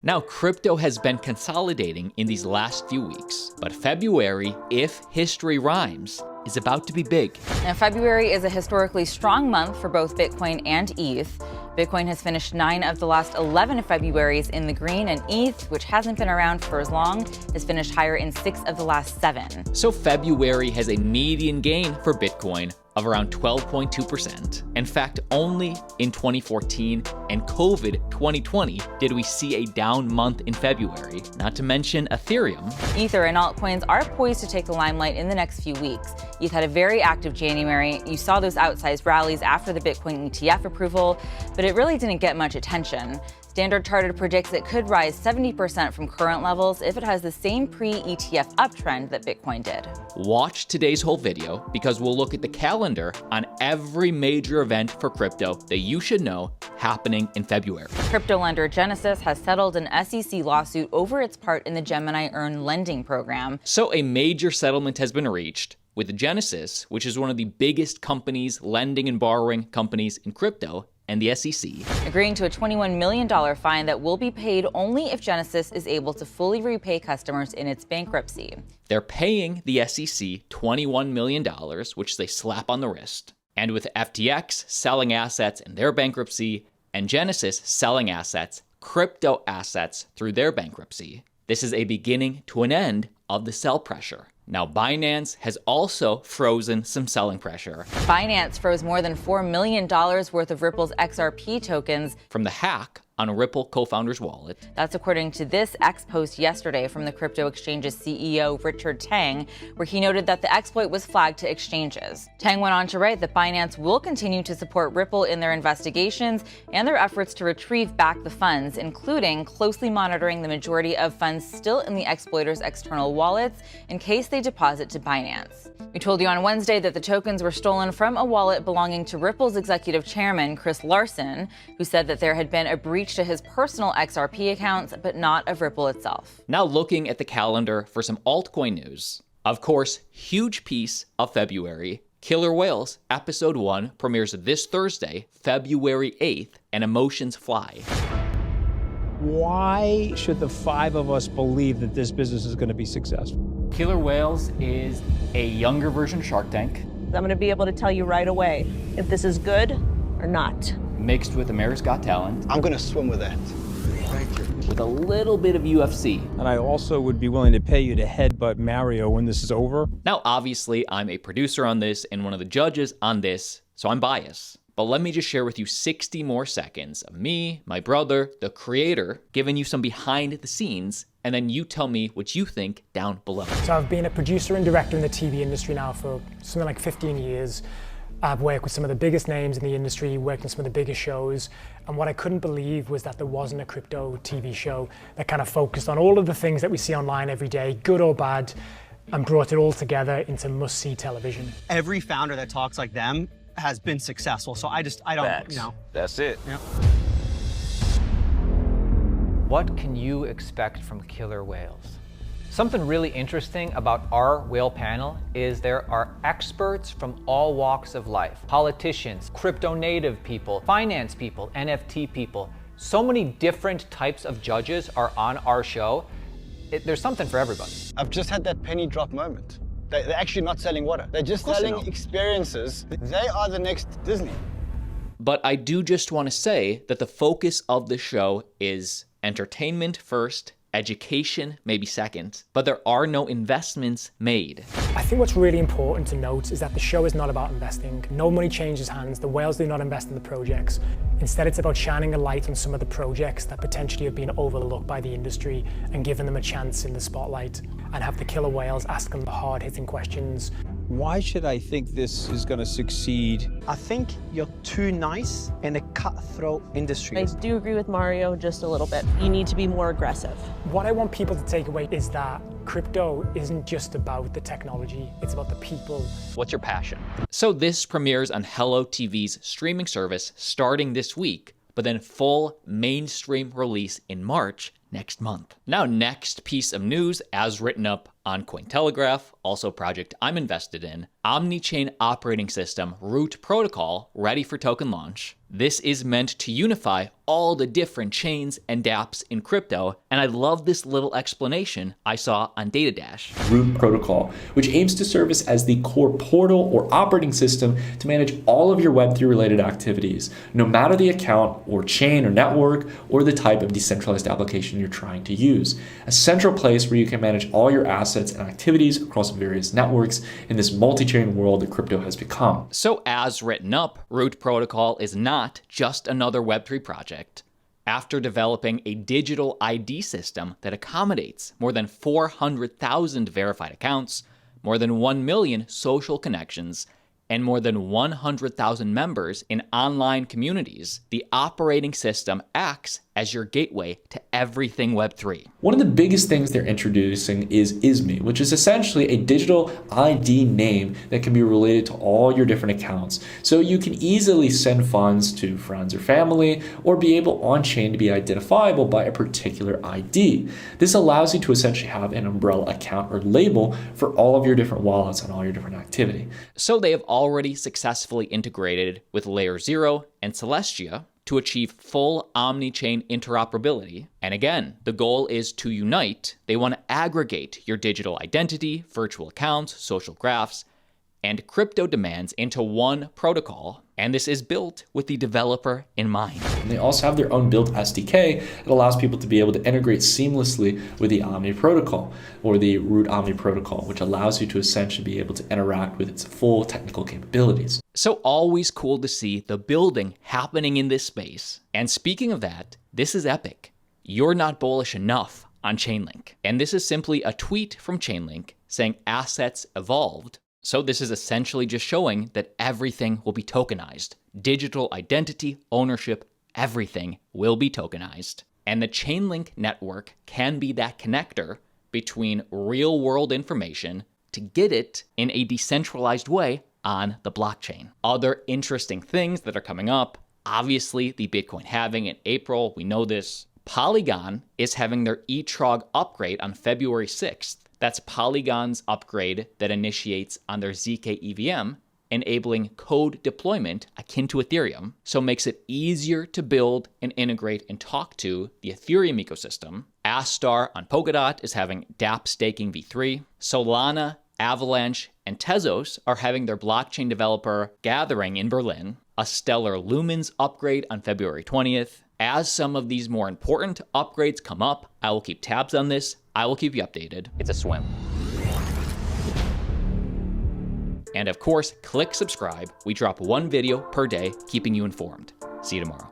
Now, crypto has been consolidating in these last few weeks, but February, if history rhymes, is about to be big. Now, February is a historically strong month for both Bitcoin and ETH. Bitcoin has finished 9 of the last 11 Februaries in the green, and ETH, which hasn't been around for as long, has finished higher in 6 of the last 7. So February has a median gain for Bitcoin of around 12.2%. In fact, only in 2014 and COVID 2020 did we see a down month in February, not to mention Ethereum. Ether and altcoins are poised to take the limelight in the next few weeks. ETH had a very active January. You saw those outsized rallies after the Bitcoin ETF approval, but it really didn't get much attention. Standard Chartered predicts it could rise 70% from current levels if it has the same pre-ETF uptrend that Bitcoin did. Watch today's whole video because we'll look at the calendar on every major event for crypto that you should know happening in February. Crypto lender Genesis has settled an SEC lawsuit over its part in the Gemini Earn lending program. So a major settlement has been reached with Genesis, which is one of the biggest companies, lending and borrowing companies in crypto, and the SEC. Agreeing to a $21 million fine that will be paid only if Genesis is able to fully repay customers in its bankruptcy. They're paying the SEC $21 million, which they slap on the wrist. And with FTX selling assets in their bankruptcy, and Genesis selling assets, crypto assets, through their bankruptcy, this is a beginning to an end of the sell pressure. Now, Binance has also frozen some selling pressure. Binance froze more than $4 million worth of Ripple's XRP tokens from the hack on a Ripple co-founder's wallet. That's according to this X post yesterday from the crypto exchange's CEO, Richard Tang, where he noted that the exploit was flagged to exchanges. Tang went on to write that Binance will continue to support Ripple in their investigations and their efforts to retrieve back the funds, including closely monitoring the majority of funds still in the exploiters' external wallets in case they deposit to Binance. We told you on Wednesday that the tokens were stolen from a wallet belonging to Ripple's executive chairman, Chris Larsen, who said that there had been a breach to his personal XRP accounts, but not of Ripple itself. Now looking at the calendar for some altcoin news. Of course, huge piece of February. Killer Whales Episode 1 premieres this Thursday, February 8th, and emotions fly. Why should the 5 of us believe that this business is going to be successful? Killer Whales is a younger version of Shark Tank. I'm going to be able to tell you right away if this is good or not. Mixed with America's Got Talent. I'm going to swim with that. Thank you. With a little bit of UFC. And I also would be willing to pay you to headbutt Mario when this is over. Now, obviously, I'm a producer on this and one of the judges on this, so I'm biased. But let me just share with you 60 more seconds of me, my brother, the creator, giving you some behind the scenes, and then you tell me what you think down below. So I've been a producer and director in the TV industry now for something like 15 years. I've worked with some of the biggest names in the industry, worked on some of the biggest shows, and what I couldn't believe was that there wasn't a crypto TV show that kind of focused on all of the things that we see online every day, good or bad, and brought it all together into must-see television. Every founder that talks like them has been successful, so I don't, you know. That's it. Yeah. What can you expect from Killer Whales? Something really interesting about our whale panel is there are experts from all walks of life. Politicians, crypto native people, finance people, NFT people. So many different types of judges are on our show. There's something for everybody. I've just had that penny drop moment. They're actually not selling water. They're just selling experiences. They are the next Disney. But I do just want to say that the focus of the show is entertainment first, education maybe second, but there are no investments made. I think what's really important to note is that the show is not about investing. No money changes hands. The whales do not invest in the projects. Instead, it's about shining a light on some of the projects that potentially have been overlooked by the industry and giving them a chance in the spotlight, and have the killer whales ask them the hard-hitting questions. Why should I think this is going to succeed? I think you're too nice in a cutthroat industry. I do agree with Mario just a little bit. You need to be more aggressive. What I want people to take away is that crypto isn't just about the technology, it's about the people. What's your passion? So this premieres on Hello TV's streaming service starting this week, but then full mainstream release in March next month. Now, next piece of news, as written up on Cointelegraph, also a project I'm invested in, Omnichain operating system root protocol ready for token launch. This is meant to unify all the different chains and dApps in crypto, and I love this little explanation I saw on DataDash. Root protocol, which aims to serve as the core portal or operating system to manage all of your Web3 related activities, no matter the account or chain or network or the type of decentralized application you're trying to use. A central place where you can manage all your assets and activities across various networks in this multi-chain world that crypto has become. So as written up, Root Protocol is not just another Web3 project. After developing a digital ID system that accommodates more than 400,000 verified accounts, more than 1 million social connections, and more than 100,000 members in online communities, the operating system acts as your gateway to everything Web3. One of the biggest things they're introducing is ISMI, which is essentially a digital ID name that can be related to all your different accounts. So you can easily send funds to friends or family, or be able on-chain to be identifiable by a particular ID. This allows you to essentially have an umbrella account or label for all of your different wallets and all your different activity. So they have already successfully integrated with Layer 0 and Celestia to achieve full omni-chain interoperability. And again, the goal is to unite. They want to aggregate your digital identity, virtual accounts, social graphs, and crypto demands into one protocol. And this is built with the developer in mind. And they also have their own built SDK that allows people to be able to integrate seamlessly with the Omni protocol or the Root Omni protocol, which allows you to essentially be able to interact with its full technical capabilities. So always cool to see the building happening in this space. And speaking of that, this is epic. You're not bullish enough on Chainlink. And this is simply a tweet from Chainlink saying assets evolved. So this is essentially just showing that everything will be tokenized. Digital identity, ownership, everything will be tokenized. And the Chainlink network can be that connector between real-world information to get it in a decentralized way on the blockchain. Other interesting things that are coming up, obviously the Bitcoin halving in April, we know this. Polygon is having their eTrog upgrade on February 6th. That's Polygon's upgrade that initiates on their ZK EVM, enabling code deployment akin to Ethereum, so makes it easier to build and integrate and talk to the Ethereum ecosystem. Astar on Polkadot is having dApp staking v3. Solana, Avalanche, and Tezos are having their blockchain developer gathering in Berlin. A Stellar Lumens upgrade on February 20th. As some of these more important upgrades come up, I will keep tabs on this. I will keep you updated. It's a swim. And of course, click subscribe. We drop one video per day, keeping you informed. See you tomorrow.